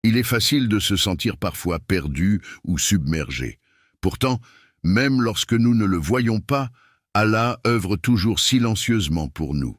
Il est facile de se sentir parfois perdu ou submergé. Pourtant, même lorsque nous ne le voyons pas, Allah œuvre toujours silencieusement pour nous.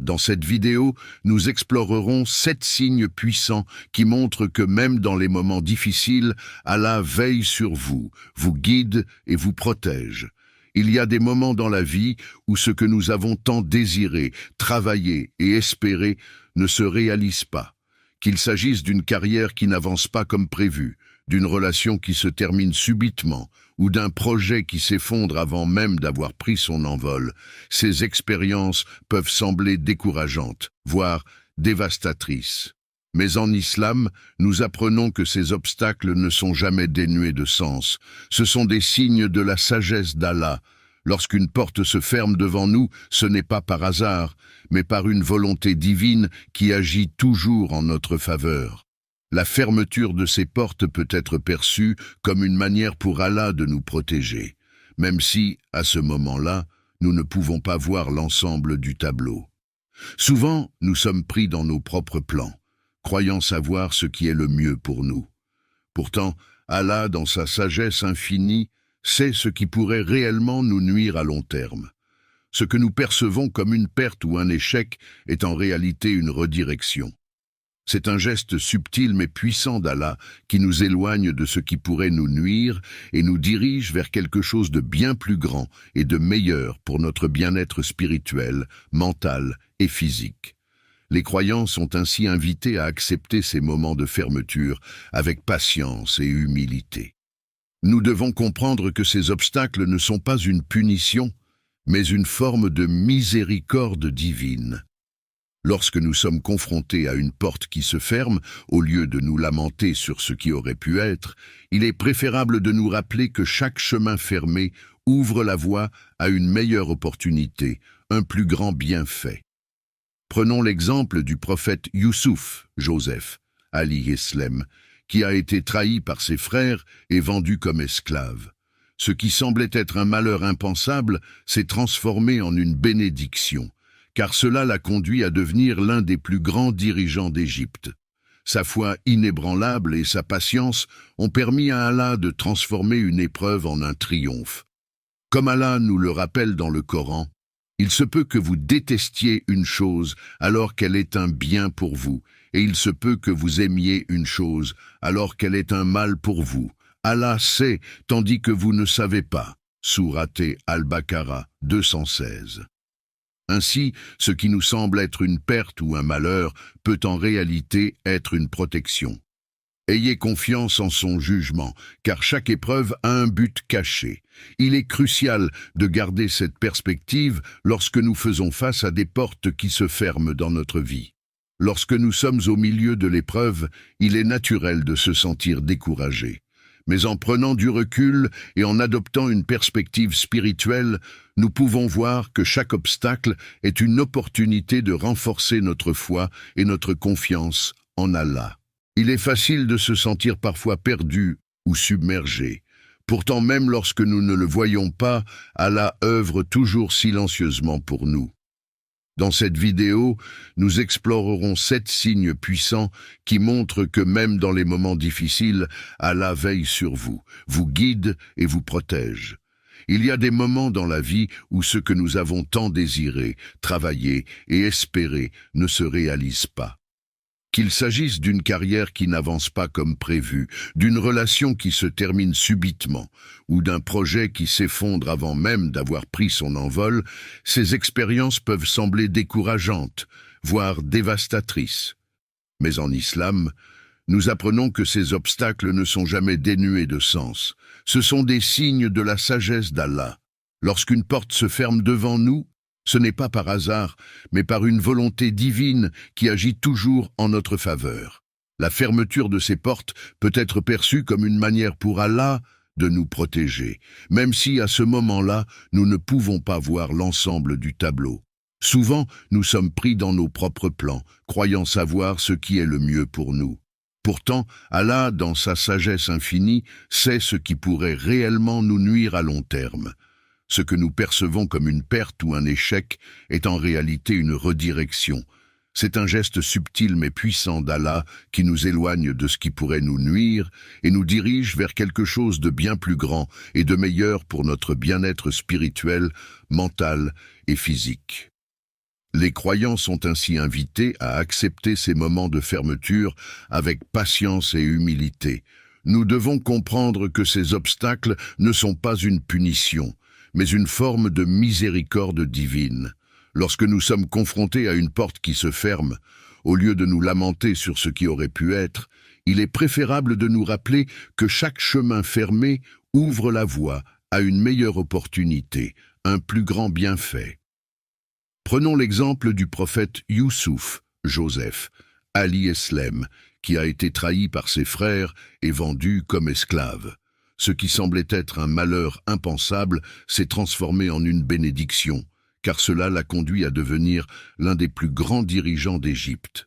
Dans cette vidéo, nous explorerons 7 signes puissants qui montrent que même dans les moments difficiles, Allah veille sur vous, vous guide et vous protège. Il y a des moments dans la vie où ce que nous avons tant désiré, travaillé et espéré ne se réalise pas. Qu'il s'agisse d'une carrière qui n'avance pas comme prévu, d'une relation qui se termine subitement ou d'un projet qui s'effondre avant même d'avoir pris son envol, ces expériences peuvent sembler décourageantes, voire dévastatrices. Mais en islam, nous apprenons que ces obstacles ne sont jamais dénués de sens. Ce sont des signes de la sagesse d'Allah. Lorsqu'une porte se ferme devant nous, ce n'est pas par hasard, mais par une volonté divine qui agit toujours en notre faveur. La fermeture de ces portes peut être perçue comme une manière pour Allah de nous protéger, même si, à ce moment-là, nous ne pouvons pas voir l'ensemble du tableau. Souvent, nous sommes pris dans nos propres plans, croyant savoir ce qui est le mieux pour nous. Pourtant, Allah, dans sa sagesse infinie, sait ce qui pourrait réellement nous nuire à long terme. Ce que nous percevons comme une perte ou un échec est en réalité une redirection. C'est un geste subtil mais puissant d'Allah qui nous éloigne de ce qui pourrait nous nuire et nous dirige vers quelque chose de bien plus grand et de meilleur pour notre bien-être spirituel, mental et physique. Les croyants sont ainsi invités à accepter ces moments de fermeture avec patience et humilité. Nous devons comprendre que ces obstacles ne sont pas une punition, mais une forme de miséricorde divine. Lorsque nous sommes confrontés à une porte qui se ferme, au lieu de nous lamenter sur ce qui aurait pu être, il est préférable de nous rappeler que chaque chemin fermé ouvre la voie à une meilleure opportunité, un plus grand bienfait. Prenons l'exemple du prophète Youssouf, Joseph, alayhi salam, qui a été trahi par ses frères et vendu comme esclave. Ce qui semblait être un malheur impensable s'est transformé en une bénédiction, car cela l'a conduit à devenir l'un des plus grands dirigeants d'Égypte. Sa foi inébranlable et sa patience ont permis à Allah de transformer une épreuve en un triomphe. Comme Allah nous le rappelle dans le Coran, il se peut que vous détestiez une chose alors qu'elle est un bien pour vous, et il se peut que vous aimiez une chose alors qu'elle est un mal pour vous. Allah sait, tandis que vous ne savez pas. Sourate Al-Baqarah 216. Ainsi, ce qui nous semble être une perte ou un malheur peut en réalité être une protection. Ayez confiance en son jugement, car chaque épreuve a un but caché. Il est crucial de garder cette perspective lorsque nous faisons face à des portes qui se ferment dans notre vie. Lorsque nous sommes au milieu de l'épreuve, il est naturel de se sentir découragé. Mais en prenant du recul et en adoptant une perspective spirituelle, nous pouvons voir que chaque obstacle est une opportunité de renforcer notre foi et notre confiance en Allah. Il est facile de se sentir parfois perdu ou submergé. Pourtant, même lorsque nous ne le voyons pas, Allah œuvre toujours silencieusement pour nous. Dans cette vidéo, nous explorerons 7 signes puissants qui montrent que même dans les moments difficiles, Allah veille sur vous, vous guide et vous protège. Il y a des moments dans la vie où ce que nous avons tant désiré, travaillé et espéré ne se réalise pas. Qu'il s'agisse d'une carrière qui n'avance pas comme prévu, d'une relation qui se termine subitement, ou d'un projet qui s'effondre avant même d'avoir pris son envol, ces expériences peuvent sembler décourageantes, voire dévastatrices. Mais en islam, nous apprenons que ces obstacles ne sont jamais dénués de sens. Ce sont des signes de la sagesse d'Allah. Lorsqu'une porte se ferme devant nous, ce n'est pas par hasard, mais par une volonté divine qui agit toujours en notre faveur. La fermeture de ces portes peut être perçue comme une manière pour Allah de nous protéger, même si à ce moment-là, nous ne pouvons pas voir l'ensemble du tableau. Souvent, nous sommes pris dans nos propres plans, croyant savoir ce qui est le mieux pour nous. Pourtant, Allah, dans sa sagesse infinie, sait ce qui pourrait réellement nous nuire à long terme. Ce que nous percevons comme une perte ou un échec est en réalité une redirection. C'est un geste subtil mais puissant d'Allah qui nous éloigne de ce qui pourrait nous nuire et nous dirige vers quelque chose de bien plus grand et de meilleur pour notre bien-être spirituel, mental et physique. Les croyants sont ainsi invités à accepter ces moments de fermeture avec patience et humilité. Nous devons comprendre que ces obstacles ne sont pas une punition, mais une forme de miséricorde divine. Lorsque nous sommes confrontés à une porte qui se ferme, au lieu de nous lamenter sur ce qui aurait pu être, il est préférable de nous rappeler que chaque chemin fermé ouvre la voie à une meilleure opportunité, un plus grand bienfait. Prenons l'exemple du prophète Youssouf, Joseph, Ali Eslem, qui a été trahi par ses frères et vendu comme esclave. Ce qui semblait être un malheur impensable s'est transformé en une bénédiction, car cela l'a conduit à devenir l'un des plus grands dirigeants d'Égypte.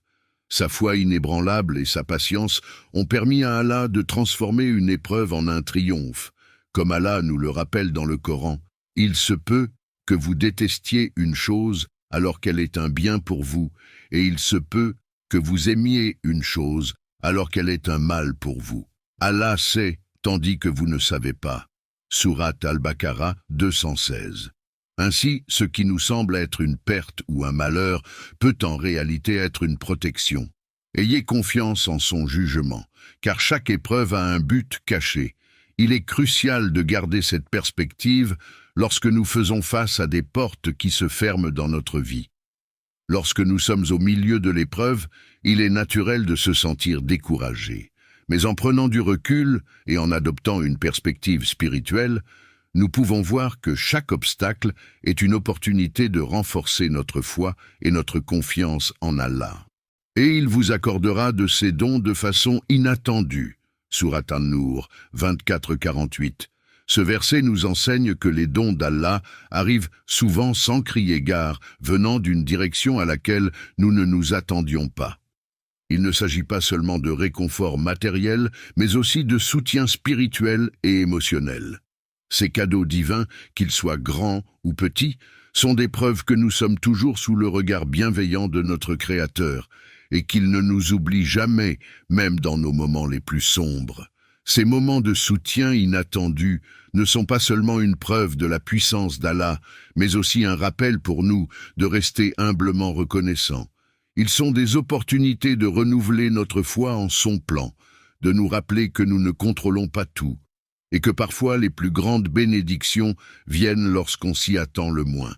Sa foi inébranlable et sa patience ont permis à Allah de transformer une épreuve en un triomphe. Comme Allah nous le rappelle dans le Coran, « Il se peut que vous détestiez une chose alors qu'elle est un bien pour vous, et il se peut que vous aimiez une chose alors qu'elle est un mal pour vous. Allah sait, tandis que vous ne savez pas. » Sourate Al-Baqarah 216. Ainsi, ce qui nous semble être une perte ou un malheur peut en réalité être une protection. Ayez confiance en son jugement, car chaque épreuve a un but caché. Il est crucial de garder cette perspective lorsque nous faisons face à des portes qui se ferment dans notre vie. Lorsque nous sommes au milieu de l'épreuve, il est naturel de se sentir découragé. Mais en prenant du recul et en adoptant une perspective spirituelle, nous pouvons voir que chaque obstacle est une opportunité de renforcer notre foi et notre confiance en Allah. Et il vous accordera de ses dons de façon inattendue. Sourate An-Nur 24-48. Ce verset nous enseigne que les dons d'Allah arrivent souvent sans crier gare, venant d'une direction à laquelle nous ne nous attendions pas. Il ne s'agit pas seulement de réconfort matériel, mais aussi de soutien spirituel et émotionnel. Ces cadeaux divins, qu'ils soient grands ou petits, sont des preuves que nous sommes toujours sous le regard bienveillant de notre Créateur et qu'il ne nous oublie jamais, même dans nos moments les plus sombres. Ces moments de soutien inattendus ne sont pas seulement une preuve de la puissance d'Allah, mais aussi un rappel pour nous de rester humblement reconnaissants. Ils sont des opportunités de renouveler notre foi en son plan, de nous rappeler que nous ne contrôlons pas tout, et que parfois les plus grandes bénédictions viennent lorsqu'on s'y attend le moins.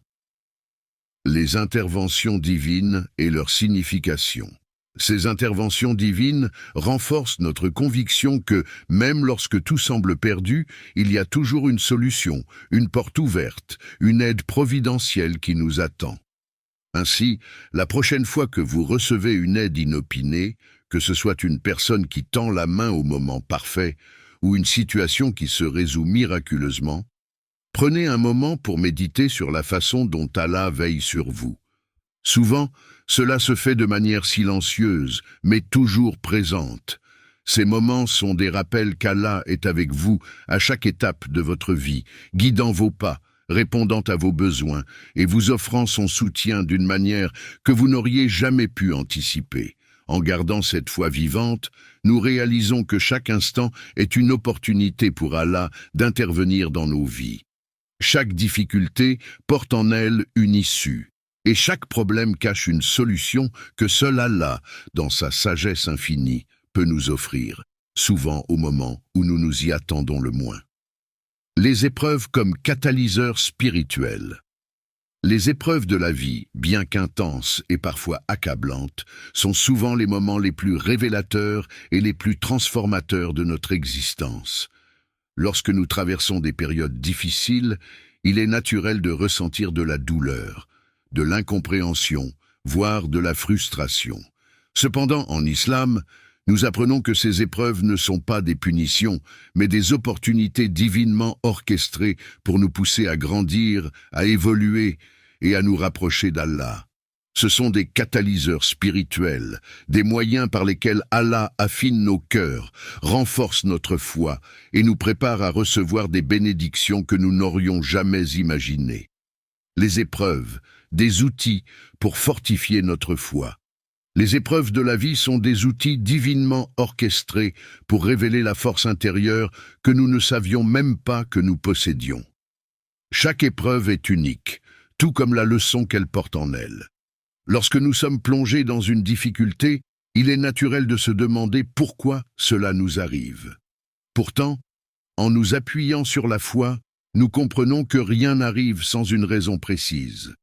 Les interventions divines et leur signification. Ces interventions divines renforcent notre conviction que, même lorsque tout semble perdu, il y a toujours une solution, une porte ouverte, une aide providentielle qui nous attend. Ainsi, la prochaine fois que vous recevez une aide inopinée, que ce soit une personne qui tend la main au moment parfait ou une situation qui se résout miraculeusement, prenez un moment pour méditer sur la façon dont Allah veille sur vous. Souvent, cela se fait de manière silencieuse, mais toujours présente. Ces moments sont des rappels qu'Allah est avec vous à chaque étape de votre vie, guidant vos pas, répondant à vos besoins et vous offrant son soutien d'une manière que vous n'auriez jamais pu anticiper. En gardant cette foi vivante, nous réalisons que chaque instant est une opportunité pour Allah d'intervenir dans nos vies. Chaque difficulté porte en elle une issue, et chaque problème cache une solution que seul Allah, dans sa sagesse infinie, peut nous offrir, souvent au moment où nous nous y attendons le moins. Les épreuves comme catalyseurs spirituels. Les épreuves de la vie, bien qu'intenses et parfois accablantes, sont souvent les moments les plus révélateurs et les plus transformateurs de notre existence. Lorsque nous traversons des périodes difficiles, il est naturel de ressentir de la douleur, de l'incompréhension, voire de la frustration. Cependant, en islam, nous apprenons que ces épreuves ne sont pas des punitions, mais des opportunités divinement orchestrées pour nous pousser à grandir, à évoluer et à nous rapprocher d'Allah. Ce sont des catalyseurs spirituels, des moyens par lesquels Allah affine nos cœurs, renforce notre foi et nous prépare à recevoir des bénédictions que nous n'aurions jamais imaginées. Les épreuves, des outils pour fortifier notre foi. Les épreuves de la vie sont des outils divinement orchestrés pour révéler la force intérieure que nous ne savions même pas que nous possédions. Chaque épreuve est unique, tout comme la leçon qu'elle porte en elle. Lorsque nous sommes plongés dans une difficulté, il est naturel de se demander pourquoi cela nous arrive. Pourtant, en nous appuyant sur la foi, nous comprenons que rien n'arrive sans une raison précise.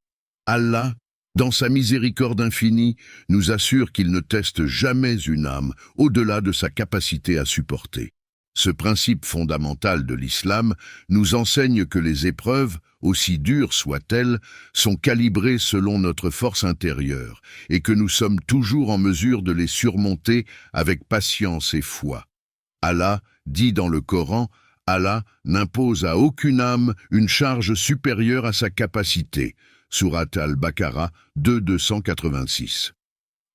Allah, dans sa miséricorde infinie, nous assure qu'il ne teste jamais une âme au-delà de sa capacité à supporter. Ce principe fondamental de l'islam nous enseigne que les épreuves, aussi dures soient-elles, sont calibrées selon notre force intérieure et que nous sommes toujours en mesure de les surmonter avec patience et foi. Allah dit dans le Coran, Allah n'impose à aucune âme une charge supérieure à sa capacité. Sourate Al-Baqarah 286.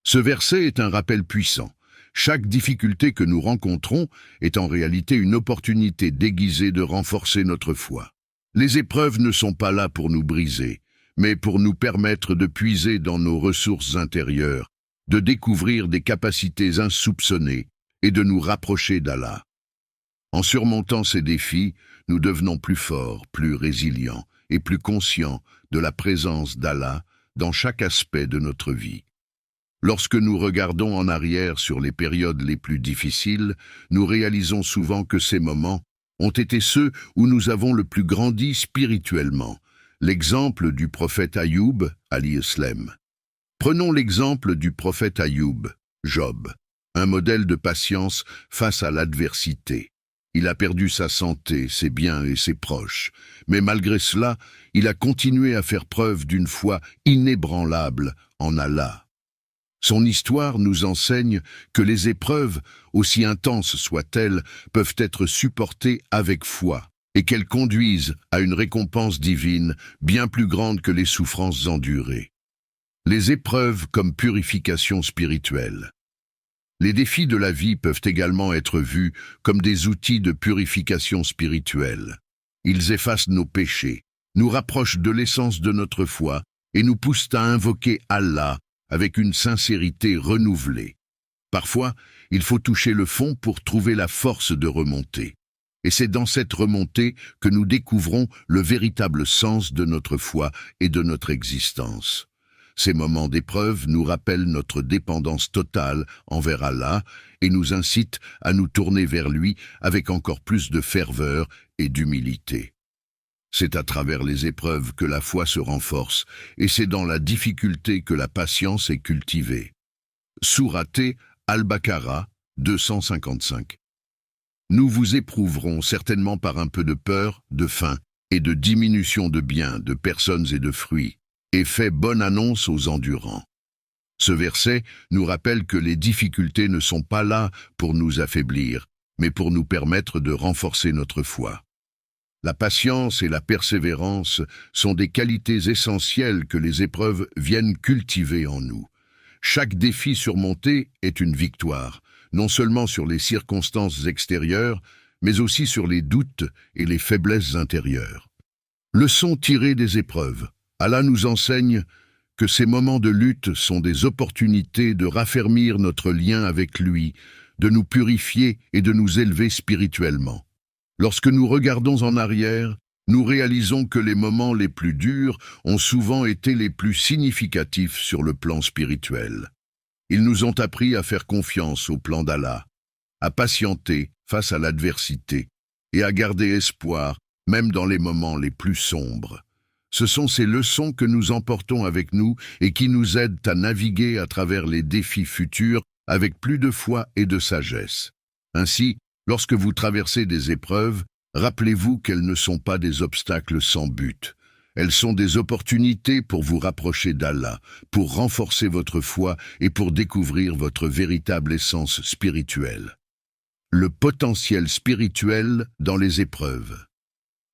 Ce verset est un rappel puissant. Chaque difficulté que nous rencontrons est en réalité une opportunité déguisée de renforcer notre foi. Les épreuves ne sont pas là pour nous briser, mais pour nous permettre de puiser dans nos ressources intérieures, de découvrir des capacités insoupçonnées et de nous rapprocher d'Allah. En surmontant ces défis, nous devenons plus forts, plus résilients et plus conscients de la présence d'Allah dans chaque aspect de notre vie. Lorsque nous regardons en arrière sur les périodes les plus difficiles, nous réalisons souvent que ces moments ont été ceux où nous avons le plus grandi spirituellement. L'exemple du prophète Ayoub, alayhi salam. Prenons l'exemple du prophète Ayoub, Job, un modèle de patience face à l'adversité. Il a perdu sa santé, ses biens et ses proches, mais malgré cela, il a continué à faire preuve d'une foi inébranlable en Allah. Son histoire nous enseigne que les épreuves, aussi intenses soient-elles, peuvent être supportées avec foi et qu'elles conduisent à une récompense divine bien plus grande que les souffrances endurées. Les épreuves comme purification spirituelle. Les défis de la vie peuvent également être vus comme des outils de purification spirituelle. Ils effacent nos péchés, nous rapprochent de l'essence de notre foi et nous poussent à invoquer Allah avec une sincérité renouvelée. Parfois, il faut toucher le fond pour trouver la force de remonter. Et c'est dans cette remontée que nous découvrons le véritable sens de notre foi et de notre existence. Ces moments d'épreuve nous rappellent notre dépendance totale envers Allah et nous incitent à nous tourner vers lui avec encore plus de ferveur et d'humilité. C'est à travers les épreuves que la foi se renforce et c'est dans la difficulté que la patience est cultivée. Sourate Al-Baqarah 255. Nous vous éprouverons certainement par un peu de peur, de faim et de diminution de biens, de personnes et de fruits, et fait bonne annonce aux endurants. Ce verset nous rappelle que les difficultés ne sont pas là pour nous affaiblir, mais pour nous permettre de renforcer notre foi. La patience et la persévérance sont des qualités essentielles que les épreuves viennent cultiver en nous. Chaque défi surmonté est une victoire, non seulement sur les circonstances extérieures, mais aussi sur les doutes et les faiblesses intérieures. Leçon tirée des épreuves. Allah nous enseigne que ces moments de lutte sont des opportunités de raffermir notre lien avec lui, de nous purifier et de nous élever spirituellement. Lorsque nous regardons en arrière, nous réalisons que les moments les plus durs ont souvent été les plus significatifs sur le plan spirituel. Ils nous ont appris à faire confiance au plan d'Allah, à patienter face à l'adversité et à garder espoir même dans les moments les plus sombres. Ce sont ces leçons que nous emportons avec nous et qui nous aident à naviguer à travers les défis futurs avec plus de foi et de sagesse. Ainsi, lorsque vous traversez des épreuves, rappelez-vous qu'elles ne sont pas des obstacles sans but. Elles sont des opportunités pour vous rapprocher d'Allah, pour renforcer votre foi et pour découvrir votre véritable essence spirituelle. Le potentiel spirituel dans les épreuves.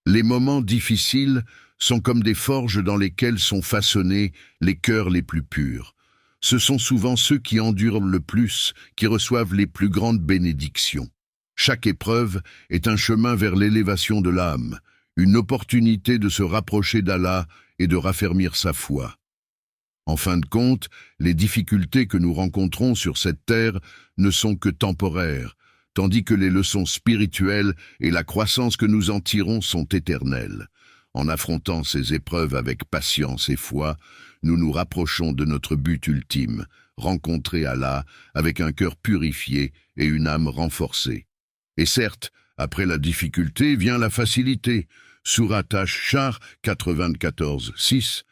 Les moments difficiles sont comme des forges dans lesquelles sont façonnés les cœurs les plus purs. Ce sont souvent ceux qui endurent le plus, qui reçoivent les plus grandes bénédictions. Chaque épreuve est un chemin vers l'élévation de l'âme, une opportunité de se rapprocher d'Allah et de raffermir sa foi. En fin de compte, les difficultés que nous rencontrons sur cette terre ne sont que temporaires, tandis que les leçons spirituelles et la croissance que nous en tirons sont éternelles. En affrontant ces épreuves avec patience et foi, nous nous rapprochons de notre but ultime, rencontrer Allah avec un cœur purifié et une âme renforcée. Et certes, après la difficulté vient la facilité. Sourate Ash-Shar 94:6.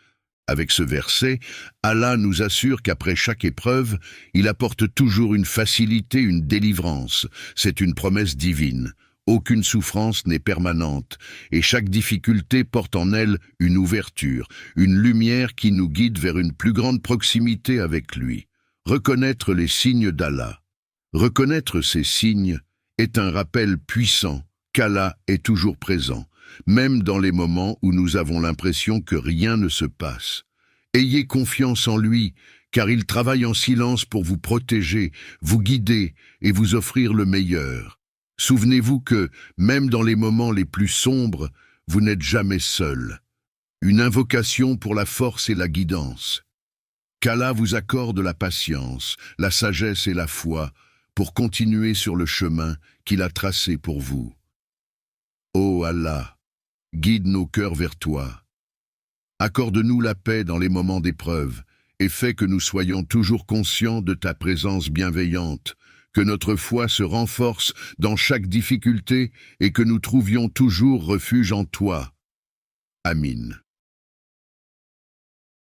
Avec ce verset, Allah nous assure qu'après chaque épreuve, il apporte toujours une facilité, une délivrance. C'est une promesse divine. Aucune souffrance n'est permanente, et chaque difficulté porte en elle une ouverture, une lumière qui nous guide vers une plus grande proximité avec lui. Reconnaître les signes d'Allah. Reconnaître ces signes est un rappel puissant qu'Allah est toujours présent, même dans les moments où nous avons l'impression que rien ne se passe. Ayez confiance en lui, car il travaille en silence pour vous protéger, vous guider et vous offrir le meilleur. Souvenez-vous que, même dans les moments les plus sombres, vous n'êtes jamais seul. Une invocation pour la force et la guidance. Qu'Allah vous accorde la patience, la sagesse et la foi pour continuer sur le chemin qu'il a tracé pour vous. Ô Allah, guide nos cœurs vers toi. Accorde-nous la paix dans les moments d'épreuve et fais que nous soyons toujours conscients de ta présence bienveillante, que notre foi se renforce dans chaque difficulté et que nous trouvions toujours refuge en toi. Amin.